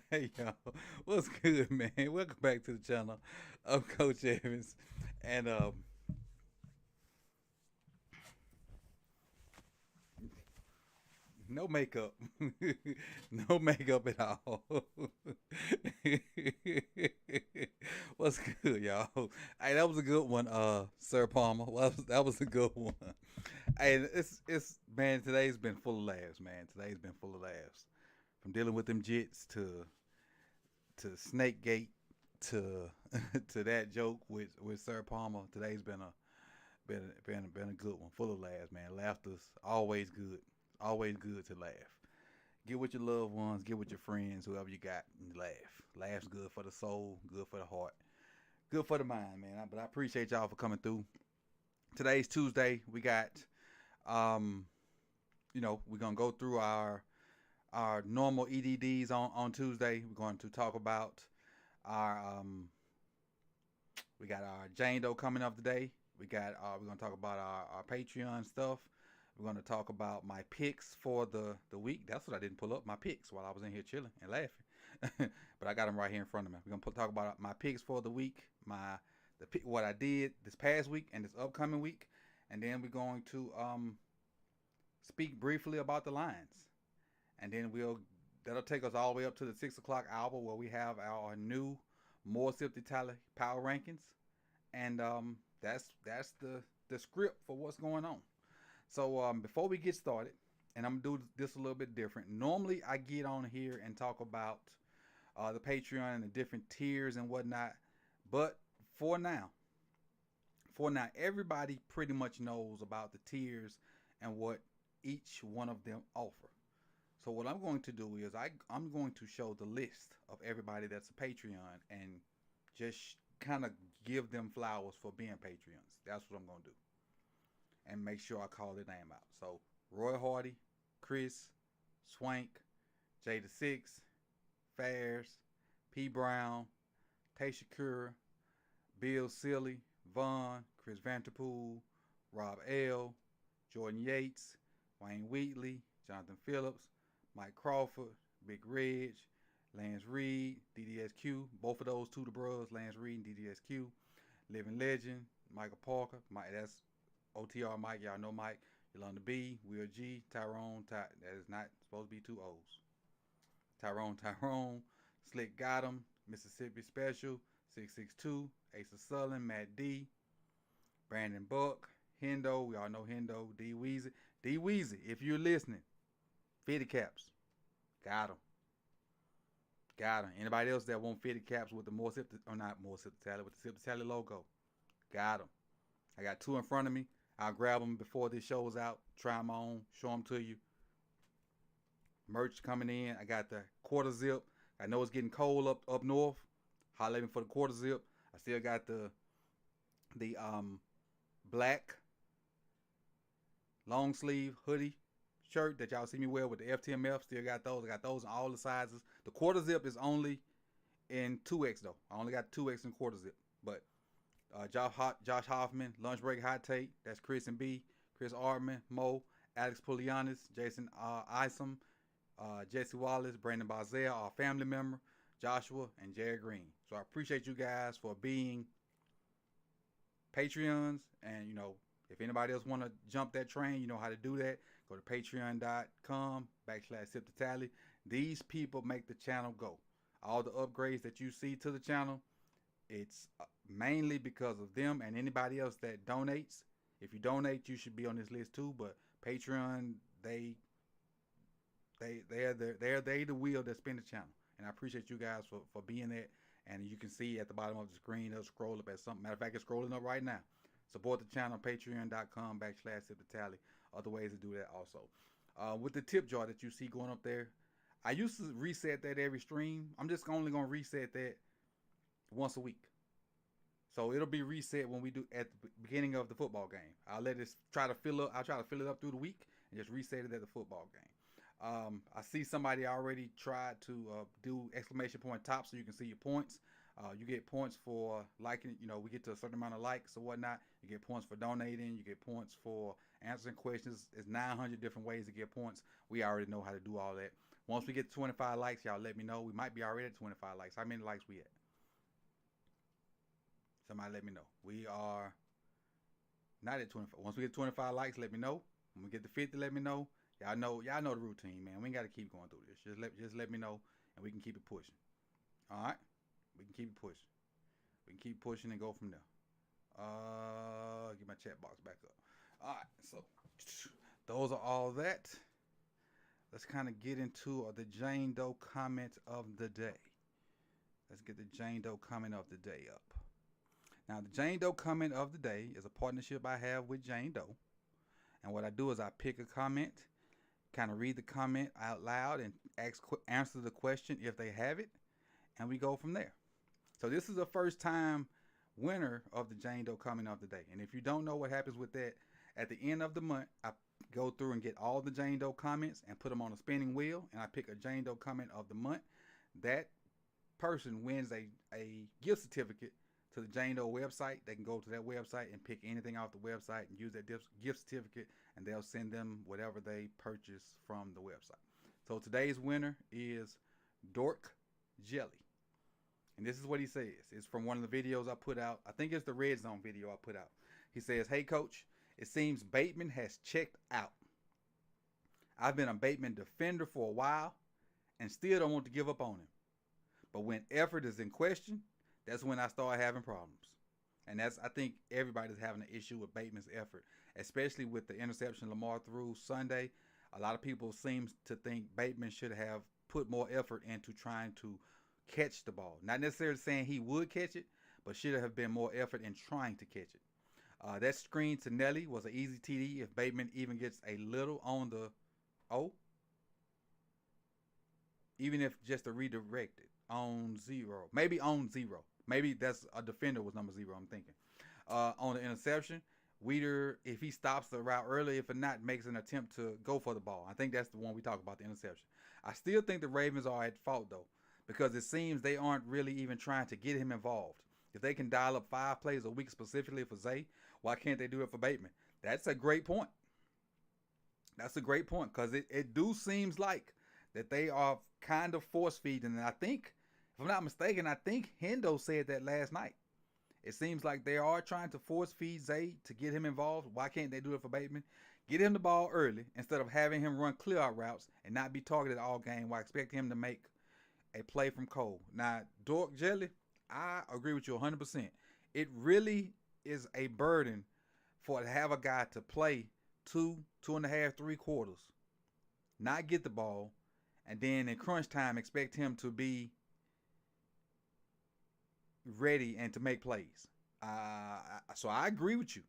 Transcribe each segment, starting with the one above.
Hey y'all, what's good, man? Welcome back to the channel. I'm Coach Evans, and no makeup, no makeup at all. What's good, y'all? Hey, that was a good one, Sir Palmer. That was a good one. Hey, it's man. Today's been full of laughs, man. Today's been full of laughs. From dealing with them jits to Snakegate to to that joke with Sir Palmer. Today's been a good one, full of laughs, man. Laughter's always good to laugh. Get with your loved ones, get with your friends, whoever you got, and laugh. Laugh's good for the soul, good for the heart, good for the mind, man. But I appreciate y'all for coming through. Today's Tuesday. We got, um, we're gonna go through our normal EDDs on Tuesday. We're going to talk about our we got our Jane Doe coming up today. We're gonna talk about our Patreon stuff. We're gonna talk about my picks for the week. That's what I didn't pull up, my picks, while I was in here chilling and laughing. But I got them right here in front of me. We're gonna talk about my picks for the week, what I did this past week and this upcoming week, and then we're going to speak briefly about the lines, and then that'll take us all the way up to the 6 o'clock hour where we have our new more Sip Tally power rankings, and that's the script for what's going on. So before we get started, and I'm gonna do this a little bit different. Normally I get on here and talk about the Patreon and the different tiers and whatnot, but for now, everybody pretty much knows about the tiers and what each one of them offer. So what I'm going to do is I'm going to show the list of everybody that's a Patreon and just kind of give them flowers for being Patreons. That's what I'm going to do. And make sure I call their name out. So Roy Hardy, Chris, Swank, Jada Six, Fairs, P. Brown, Tasha Cure, Bill Silly, Vaughn, Chris Vanterpool, Rob L., Jordan Yates, Wayne Wheatley, Jonathan Phillips, Mike Crawford, Big Reg, Lance Reed, DDSQ. Both of those two the bros, Lance Reed and DDSQ. Living Legend, Michael Parker. That's OTR Mike. Y'all know Mike. Yolanda B, Will G, Tyrone. That is not supposed to be two O's. Tyrone. Slick Gotham, Mississippi Special, 662. Ace of Sullen, Matt D, Brandon Buck, Hendo. We all know Hendo. D Weezy. D Weezy, if you're listening, 50 caps. Got him. Anybody else that want 50 caps with the more Sip or not more Sip Tally, with the Sip Tally logo? Got him. I got two in front of me. I'll grab them before this show is out. Try them on. Show them to you. Merch coming in. I got the quarter zip. I know it's getting cold up north. Holla at me for the quarter zip. I still got the black long sleeve hoodie shirt that y'all see me wear with the FTMF. Still got those. I got those in all the sizes. The quarter zip is only in 2X though. I only got 2X in quarter zip. But Josh Hoffman, Lunch Break Hot Take. That's Chris and B. Chris Artman, Mo, Alex Pulianis, Jason Isom, Jesse Wallace, Brandon Barzell, our family member, Joshua, and Jared Green. So I appreciate you guys for being Patreons. And, if anybody else want to jump that train, you know how to do that. Go to patreon.com/SipTheTally. These people make the channel go. All the upgrades that you see to the channel, it's mainly because of them and anybody else that donates. If you donate, you should be on this list too. But Patreon, they're the wheel that spin the channel. And I appreciate you guys for being there. And you can see at the bottom of the screen, it'll scroll up at something. Matter of fact, it's scrolling up right now. Support the channel, patreon.com/SipTheTally. Other ways to do that also. With the tip jar that you see going up there, I used to reset that every stream. I'm just only going to reset that once a week. So it'll be reset when we do at the beginning of the football game. I'll let it try to fill up. I'll try to fill it up through the week and just reset it at the football game. I see somebody already tried to do exclamation point top so you can see your points. You get points for liking, we get to a certain amount of likes or whatnot. You get points for donating. You get points for answering questions. There's 900 different ways to get points. We already know how to do all that. Once we get to 25 likes, y'all let me know. We might be already at 25 likes. How many likes we at? Somebody let me know. We are not at 25. Once we get 25 likes, let me know. When we get to 50, let me know. Y'all know the routine, man. We ain't got to keep going through this. Just let me know, and we can keep it pushing. All right, we can keep it pushing. We can keep pushing and go from there. Get my chat box back up. All right, so those are all that. Let's kind of get into the Jane Doe comment of the day. Let's get the Jane Doe comment of the day up. Now, the Jane Doe comment of the day is a partnership I have with Jane Doe. And what I do is I pick a comment, kind of read the comment out loud and answer the question if they have it, and we go from there. So this is the first time winner of the Jane Doe comment of the day. And if you don't know what happens with that, at the end of the month, I go through and get all the Jane Doe comments and put them on a spinning wheel, and I pick a Jane Doe comment of the month. That person wins a gift certificate to the Jane Doe website. They can go to that website and pick anything off the website and use that gift certificate, and they'll send them whatever they purchase from the website. So today's winner is Dork Jelly. And this is what he says. It's from one of the videos I put out. I think it's the Red Zone video I put out. He says, "Hey, Coach, it seems Bateman has checked out. I've been a Bateman defender for a while and still don't want to give up on him. But when effort is in question, that's when I start having problems." And I think everybody's having an issue with Bateman's effort, especially with the interception Lamar threw Sunday. A lot of people seem to think Bateman should have put more effort into trying to catch the ball. Not necessarily saying he would catch it, but should have been more effort in trying to catch it. That screen to Nelly was an easy TD if Bateman even gets a little on the even if just a redirected on zero. Maybe on zero. Maybe that's a defender was number 0, I'm thinking. On the interception, Weeder, if he stops the route early, if not, makes an attempt to go for the ball. I think that's the one we talk about, the interception. I still think the Ravens are at fault, though, because it seems they aren't really even trying to get him involved. If they can dial up 5 plays a week specifically for Zay, why can't they do it for Bateman? That's a great point. That's a great point, because it do seems like that they are kind of force feeding. And I think, if I'm not mistaken, I think Hendo said that last night. It seems like they are trying to force feed Zay to get him involved. Why can't they do it for Bateman? Get him the ball early instead of having him run clear out routes and not be targeted all game while expecting him to make a play from Cole. Now, Dork Jelly, I agree with you 100%. It really is a burden to have a guy to play 2.5, 3 quarters, not get the ball, and then in crunch time expect him to be ready and to make plays. So I agree with you.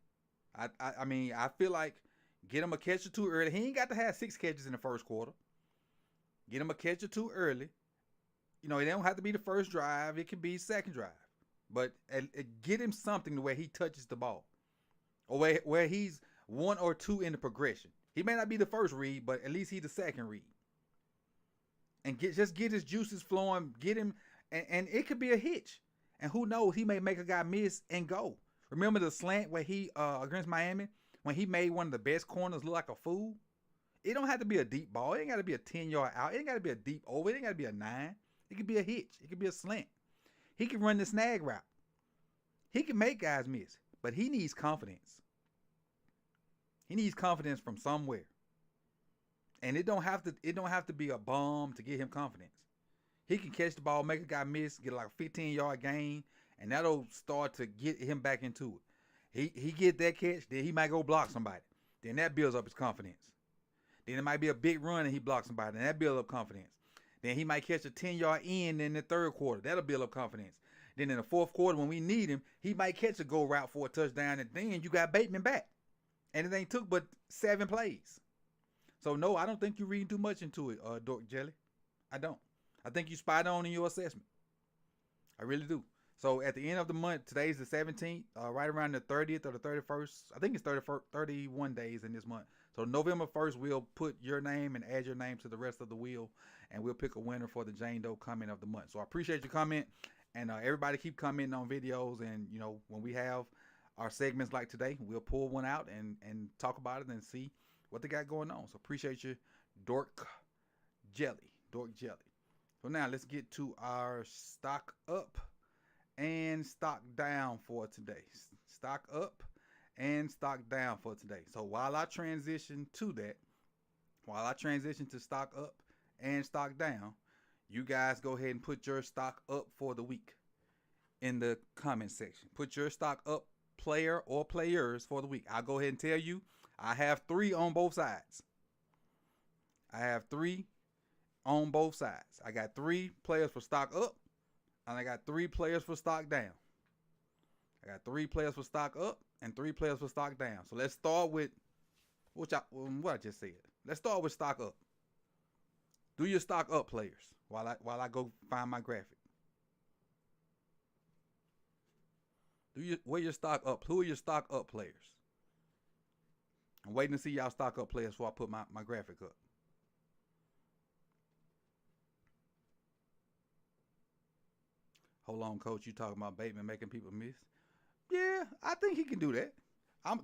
I mean, I feel like get him a catch or 2 early. He ain't got to have 6 catches in the first quarter. Get him a catch or 2 early. It don't have to be the first drive. It can be second drive. But get him something to where he touches the ball. Or where he's 1 or 2 in the progression. He may not be the first read, but at least he's the second read. And just get his juices flowing. Get him, and it could be a hitch. And who knows, he may make a guy miss and go. Remember the slant where he, against Miami, when he made one of the best corners look like a fool? It don't have to be a deep ball. It ain't got to be a 10-yard out. It ain't got to be a deep over. It ain't got to be a 9. It could be a hitch. It could be a slant. He can run the snag route. He can make guys miss, but he needs confidence. He needs confidence from somewhere. And it don't have to be a bomb to get him confidence. He can catch the ball, make a guy miss, get like a 15-yard gain, and that'll start to get him back into it. He get that catch, then he might go block somebody. Then that builds up his confidence. Then it might be a big run and he blocks somebody, and that builds up confidence. Then he might catch a 10-yard end in the third quarter. That'll build up confidence. Then in the fourth quarter, when we need him, he might catch a go route for a touchdown, and then you got Bateman back. And it ain't took but 7 plays. So, no, I don't think you're reading too much into it, Dork Jelly. I don't. I think you spot on in your assessment. I really do. So at the end of the month, today's the 17th, right around the 30th or the 31st. I think it's 31 days in this month. So November 1st, we'll put your name and add your name to the rest of the wheel, and we'll pick a winner for the Jane Doe comment of the month. So I appreciate your comment, and everybody keep commenting on videos. And when we have our segments like today, we'll pull one out and talk about it and see what they got going on. So appreciate you, Dork Jelly. So now let's get to our stock up and stock down for today. Stock up and stock down for today. So while I transition to stock up and stock down, you guys go ahead and put your stock up for the week in the comment section. Put your stock up player or players for the week. I'll go ahead and tell you, I have 3 on both sides. I got 3 players for stock up, and I got 3 players for stock down. I got 3 players for stock up and 3 players for stock down. So let's start with what I just said. Let's start with stock up. Do your stock up players while I go find my graphic. Where your stock up? Who are your stock up players? I'm waiting to see y'all stock up players before I put my graphic up. Hold on, coach. You talking about Bateman making people miss? Yeah, I think he can do that. I'm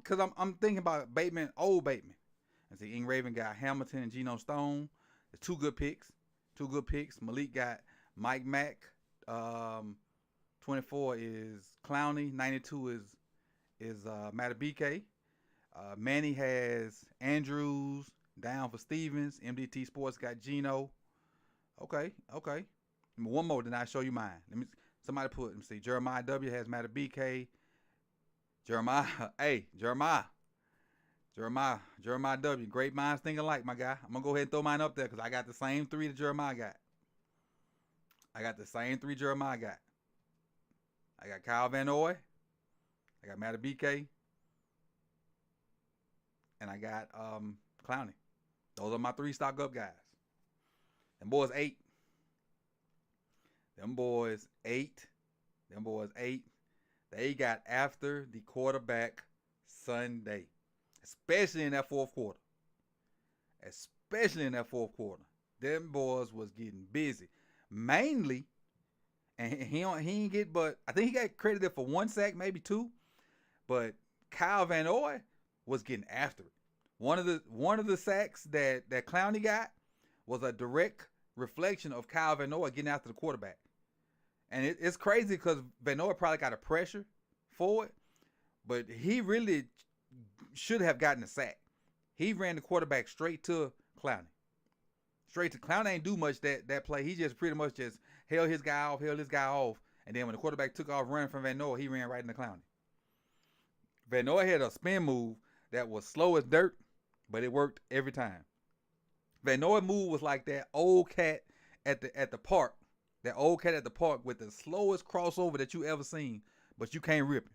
thinking about Bateman, old Bateman. And see, IvanEvans got Hamilton and Geno Stone. There's 2 good picks. Malik got Mike Mack. 24 is Clowney. 92 is Matabike. Manny has Andrews down for Stevens. MDT Sports got Geno. Okay. One more, then I show you mine. Let me see. Jeremiah W has Matabike. Jeremiah W. Great minds think alike, my guy. I'm gonna go ahead and throw mine up there because I got the same 3 that Jeremiah got. I got Kyle Van Noy. I got Matabike. And I got Clowney. Those are my 3 stock up guys. Them boys 8. They got after the quarterback Sunday. Especially in that fourth quarter. Them boys was getting busy. Mainly, and he ain't get but I think he got credited for 1 sack, maybe 2. But Kyle Van Noy was getting after it. One of the sacks that Clowney got was a direct reflection of Kyle Van Noy getting after the quarterback. And it's crazy because Van Noy probably got a pressure for it, but he really should have gotten a sack. He ran the quarterback straight to Clowney. Clowney ain't do much that play. He just pretty much just held his guy off, and then when the quarterback took off running from Van Noy, he ran right into Clowney. Van Noy had a spin move that was slow as dirt, but it worked every time. Van Noy move was like that old cat at the park. That old cat at the park with the slowest crossover that you ever seen, but you can't rip him.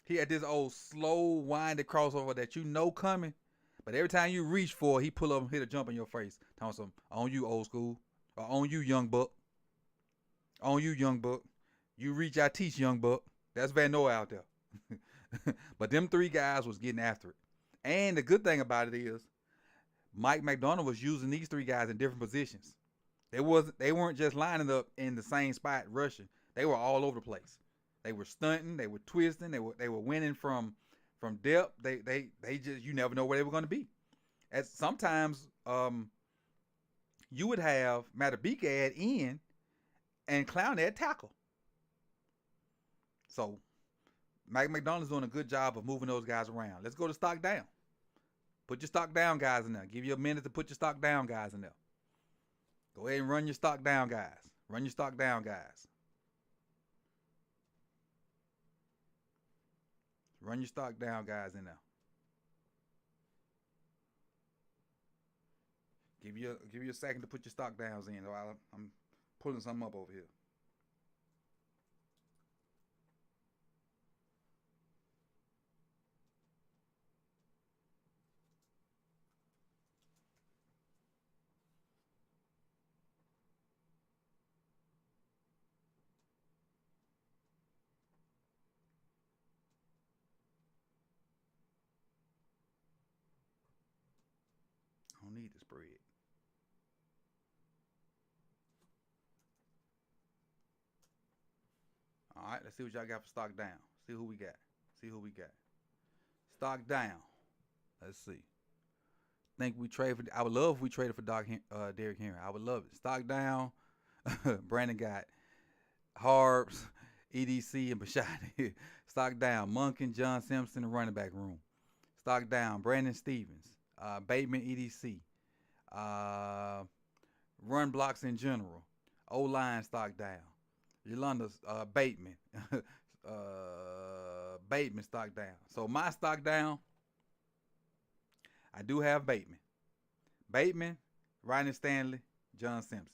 He had this old slow, winded crossover that you know coming, but every time you reach for it, he pull up and hit a jump in your face. Telling some on you old school, or on you young buck. You reach, I teach, young buck. That's Van Noy out there. But them 3 guys was getting after it. And the good thing about it is Mike McDonald was using these 3 guys in different positions. They weren't just lining up in the same spot rushing. They were all over the place. They were stunting, they were twisting, they were winning from depth. They just, you never know where they were going to be. As sometimes you would have Matabike at end and Clowney at tackle. So Mike McDonald's doing a good job of moving those guys around. Let's go to stock down. Put your stock down guys in there. Give you a minute to put your stock down guys in there. Go ahead and run your stock down guys. Run your stock down guys. Run your stock down guys in there. Give you a second to put your stock downs in while I'm pulling something up over here. see the spread. All right, let's see what y'all got for stock down. See who we got. See who we got. Stock down. Let's see. Think we trade for? I would love if we traded for Derrick Henry. I would love it. Stock down. Brandon got Harbs, EDC, and Bashad. Stock down. Monken, John Simpson, and running back room. Stock down. Brandon Stevens, Bateman, EDC. Run blocks in general. O-line stock down. Yolanda Bateman. Bateman stock down. So my stock down, I do have Bateman. Bateman, Ryan Stanley, John Simpson.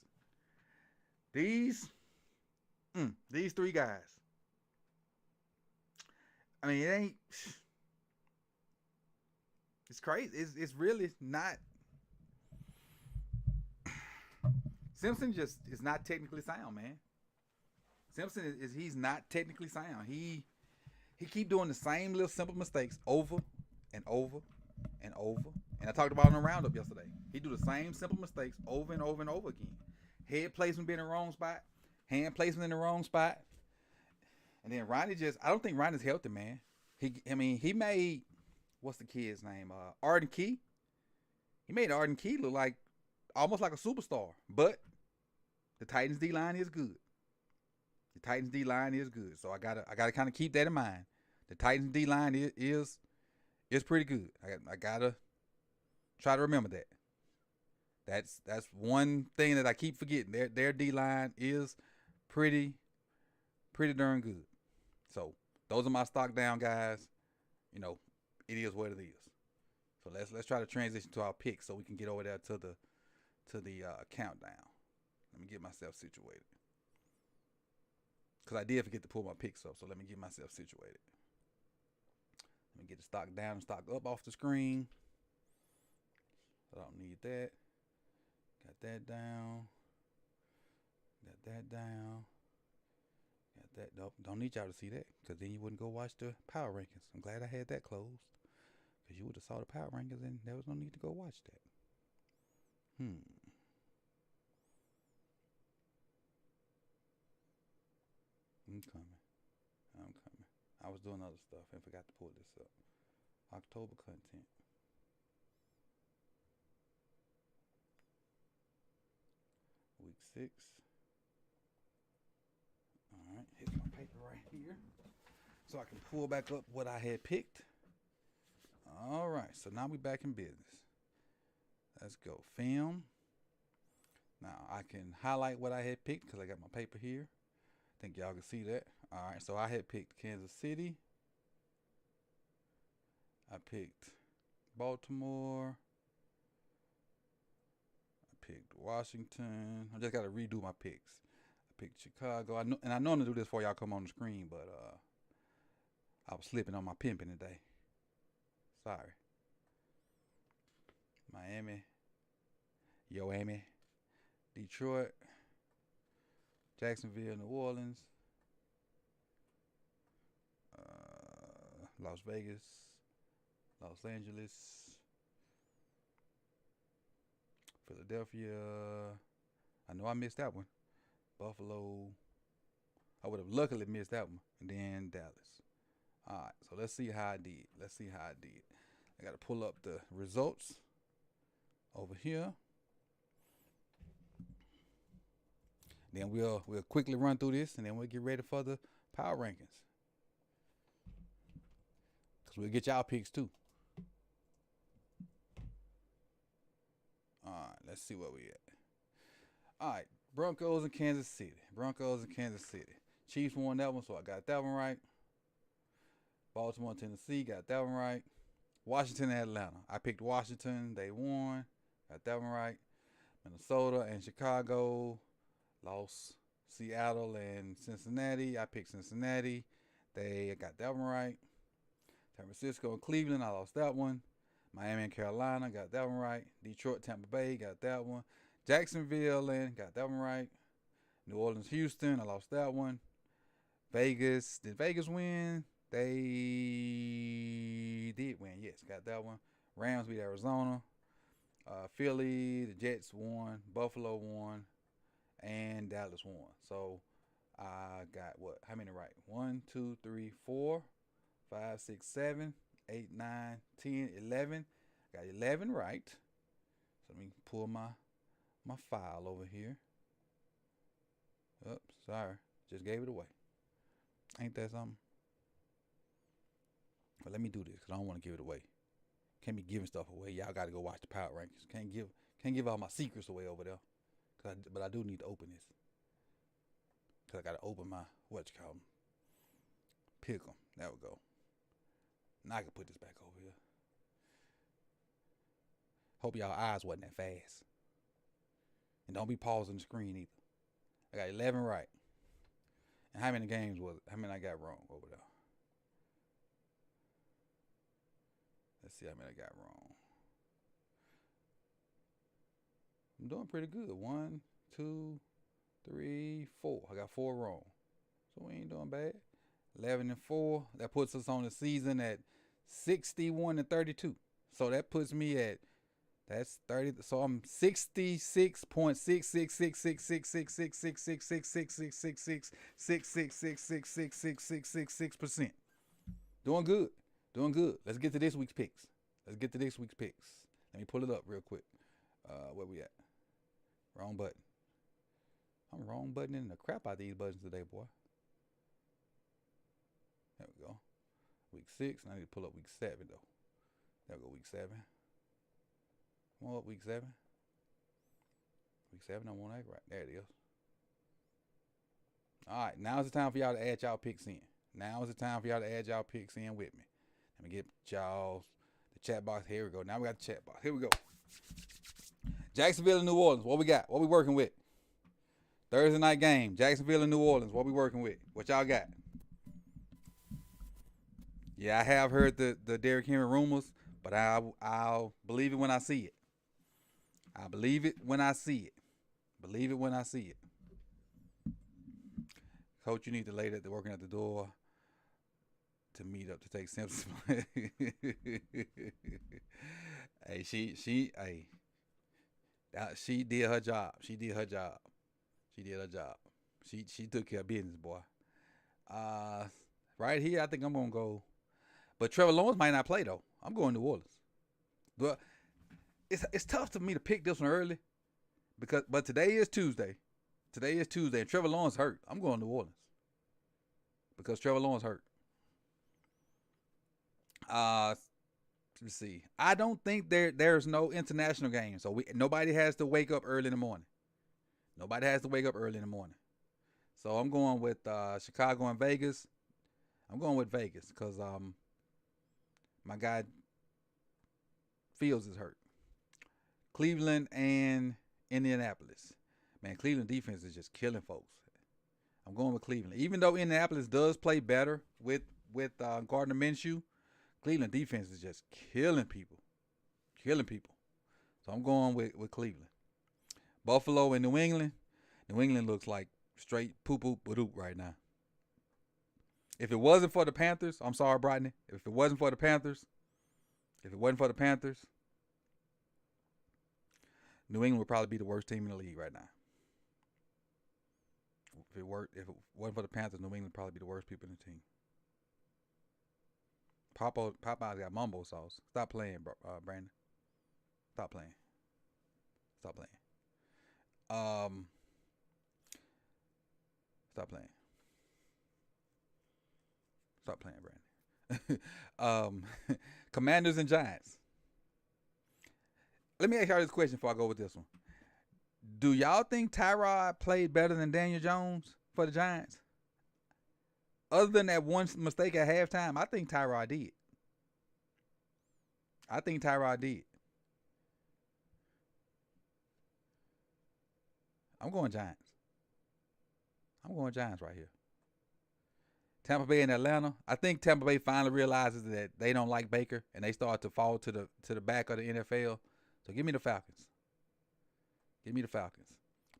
These three guys. I mean, it ain't. It's crazy. It's really not. Simpson just is not technically sound, man. Simpson he's not technically sound. He keep doing the same little simple mistakes over and over and over. And I talked about it on the roundup yesterday. He do the same simple mistakes over and over and over again. Head placement being in the wrong spot, hand placement in the wrong spot. And then Ronnie I don't think Ronnie's healthy, man. He made, what's the kid's name? Arden Key. He made Arden Key look like almost like a superstar. But the Titans D line is good. The Titans D line is good. So I gotta kind of keep that in mind. The Titans D line is pretty good. I gotta try to remember that. That's one thing that I keep forgetting. Their D line is pretty darn good. So those are my stock down guys. You know, it is what it is. So let's try to transition to our picks so we can get over there to the countdown. Let me get myself situated. Because I did forget to pull my picks up, so let me get myself situated. Let me get the stock down and stock up off the screen. I don't need that. Got that down. Got that down. Got that. Nope, don't need y'all to see that, because then you wouldn't go watch the power rankings. I'm glad I had that closed, because you would have saw the power rankings and there was no need to go watch that. I'm coming. I was doing other stuff and forgot to pull this up. October content. Week 6. All right, here's my paper right here, so I can pull back up what I had picked. All right, so now we back in business. Let's go. Film. Now I can highlight what I had picked because I got my paper here. I think y'all can see that. All right, so I had picked Kansas City. I picked Baltimore. I picked Washington. I just got to redo my picks. I picked Chicago. I normally do this before y'all come on the screen, but I was slipping on my pimping today. Sorry. Miami. Yoami. Detroit. Jacksonville, New Orleans, Las Vegas, Los Angeles, Philadelphia. I know I missed that one. Buffalo. I would have luckily missed that one. And then Dallas. All right, so let's see how I did. I got to pull up the results over here. Then we'll quickly run through this, and then we'll get ready for the power rankings. Because we'll get y'all picks too. All right, let's see where we at. All right, Broncos and Kansas City. Chiefs won that one, so I got that one right. Baltimore and Tennessee, got that one right. Washington and Atlanta. I picked Washington. They won. Got that one right. Minnesota and Chicago lost. Seattle and Cincinnati. I picked Cincinnati. They got that one right. San Francisco and Cleveland. I lost that one. Miami and Carolina. Got that one right. Detroit, Tampa Bay. Got that one. Jacksonville and got that one right. New Orleans, Houston. I lost that one. Vegas. Did Vegas win? They did win. Yes, got that one. Rams beat Arizona. Philly, the Jets won, Buffalo won, and Dallas won. So I got what? How many right? 1, 2, 3, 4, 5, 6, 7, 8, 9, 10, 11. Got 11 right. So let me pull my file over here. Oops, sorry. Just gave it away. Ain't that something? But let me do this because I don't want to give it away. Can't be giving stuff away. Y'all got to go watch the power rankings. Can't give all my secrets away over there. But I do need to open this. Because I got to open my, what you call them? Pick 'em. There we go. Now I can put this back over here. Hope y'all eyes wasn't that fast. And don't be pausing the screen either. I got 11 right. And how many games was it? How many I got wrong over there? Let's see how many I got wrong. I'm doing pretty good. 1, 2, 3, 4. I got 4 wrong. So we ain't doing bad. 11 and 4. That puts us on the season at 61 and 32. So that puts me at, that's 30. So I'm 66.6666666666666666666%. Doing good. Doing good. Let's get to this week's picks. Let me pull it up real quick. Where we at? Wrong button. I'm wrong buttoning the crap out of these buttons today, boy. There we go. Week 6. I need to pull up week 7 though. There we go. Week 7. Come up, week 7. Week 7, I want to act right. There it is. All right, now is the time for y'all to add y'all picks in. With me. Let me get y'all the chat box. Here we go. Now we got the chat box. Here we go. Jacksonville and New Orleans. What we got? What we working with? Thursday night game. Jacksonville and New Orleans. What we working with? What y'all got? Yeah, I have heard the Derrick Henry rumors, but I'll believe it when I see it. Coach, you need the lady that's working at the door to meet up to take Simpsons. Hey, she did her job. She took care of business, boy. Right here, I think I'm gonna go. But Trevor Lawrence might not play though. I'm going to New Orleans. But it's tough to me to pick this one early but today is Tuesday. And Trevor Lawrence hurt. I'm going to New Orleans because Trevor Lawrence hurt. Let's see. I don't think there's no international game, so nobody has to wake up early in the morning. So I'm going with Chicago and Vegas. I'm going with Vegas because my guy Fields is hurt. Cleveland and Indianapolis. Man, Cleveland defense is just killing folks. I'm going with Cleveland. Even though Indianapolis does play better with Gardner Minshew, Cleveland defense is just killing people. So I'm going with Cleveland. Buffalo and New England. New England looks like straight poop-oop-ba-doop right now. If it wasn't for the Panthers, I'm sorry, Brodney. If it wasn't for the Panthers, New England would probably be the worst team in the league right now. If it wasn't for the Panthers, New England would probably be the worst people in the team. Popeye's got mumbo sauce. Stop playing, Brandon. Stop playing. Stop playing, Brandon. Commanders and Giants. Let me ask y'all this question before I go with this one. Do y'all think Tyrod played better than Daniel Jones for the Giants? Other than that one mistake at halftime, I think Tyrod did. I'm going Giants. Right here. Tampa Bay and Atlanta. I think Tampa Bay finally realizes that they don't like Baker and they start to fall to the back of the NFL. So give me the Falcons.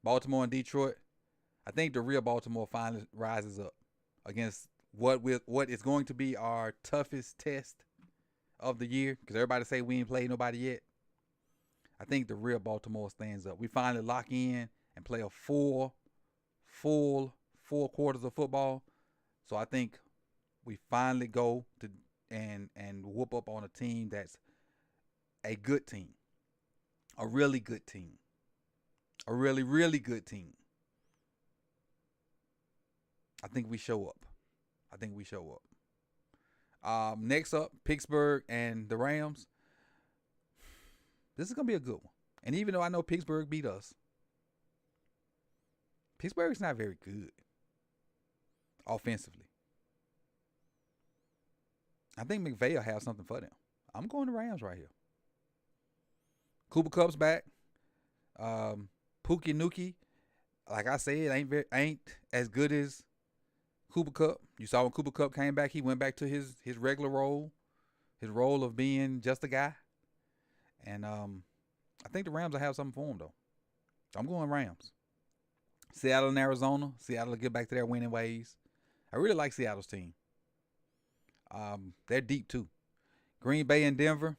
Baltimore and Detroit. I think the real Baltimore finally rises up against what is going to be our toughest test of the year because everybody say we ain't played nobody yet. I think the real Baltimore stands up. We finally lock in and play a full 4 quarters of football. So I think we finally go to and whoop up on a team that's a good team, a really good team, a really, really good team. I think we show up. I think we show up. Next up, Pittsburgh and the Rams. This is going to be a good one. And even though I know Pittsburgh beat us, Pittsburgh's not very good offensively. I think McVay will have something for them. I'm going to Rams right here. Cooper Kupp's back. Pookie Nukie, like I said, ain't as good as Cooper Kupp. You saw when Cooper Kupp came back, he went back to his regular role, his role of being just a guy. And I think the Rams will have something for him, though. I'm going Rams. Seattle and Arizona. Seattle will get back to their winning ways. I really like Seattle's team. They're deep, too. Green Bay and Denver.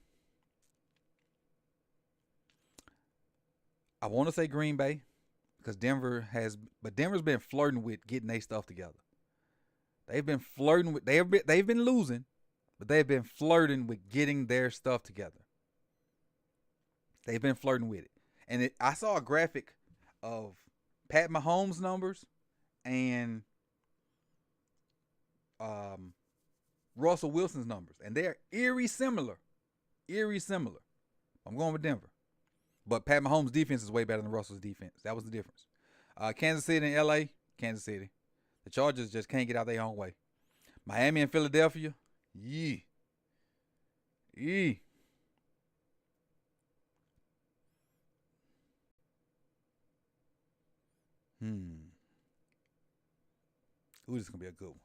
I want to say Green Bay because Denver's been flirting with getting their stuff together. They've been flirting with, they've been losing, but they've been flirting with getting their stuff together. They've been flirting with it. And I saw a graphic of Pat Mahomes' numbers and Russell Wilson's numbers. And they're eerie similar. I'm going with Denver. But Pat Mahomes' defense is way better than Russell's defense. That was the difference. Kansas City and L.A., Kansas City. The Chargers just can't get out their own way. Miami and Philadelphia, Who is going to be a good one?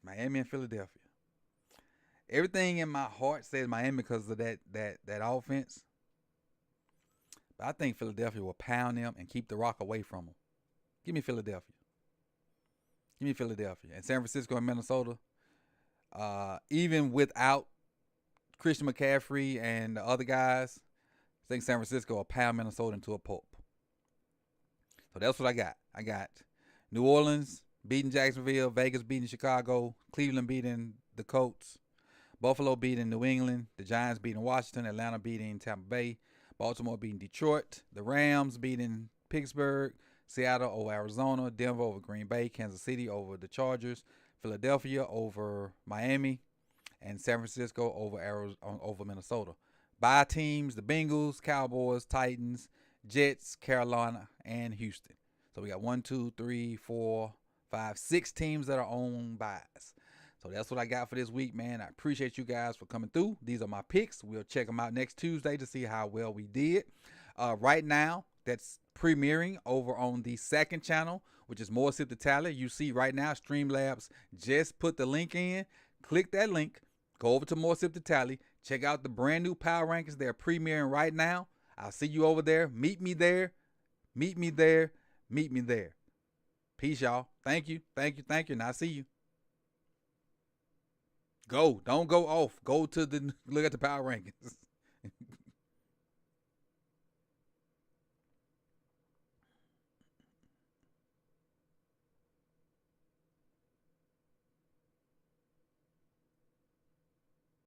Miami and Philadelphia. Everything in my heart says Miami because of that offense. But I think Philadelphia will pound them and keep the rock away from them. Give me Philadelphia. And San Francisco and Minnesota, even without Christian McCaffrey and the other guys, I think San Francisco will pound Minnesota into a pulp. So that's what I got. I got New Orleans beating Jacksonville, Vegas beating Chicago, Cleveland beating the Colts, Buffalo beating New England, the Giants beating Washington, Atlanta beating Tampa Bay, Baltimore beating Detroit, the Rams beating Pittsburgh, Seattle over Arizona, Denver over Green Bay, Kansas City over the Chargers, Philadelphia over Miami, and San Francisco over Minnesota. Bye teams, the Bengals, Cowboys, Titans, Jets, Carolina, and Houston. So we got 1, 2, 3, 4, 5, 6 teams that are on buys. So that's what I got for this week, man. I appreciate you guys for coming through. These are my picks. We'll check them out next Tuesday to see how well we did. Right now, that's premiering over on the second channel, which is More Sip to Tally. You see right now, Streamlabs just put the link in. Click that link. Go over to More Sip to Tally. Check out the brand new Power Rankings. They're premiering right now. I'll see you over there. Meet me there. Peace, y'all. Thank you. And I'll see you. Go. Don't go off. Go to look at the Power Rankings.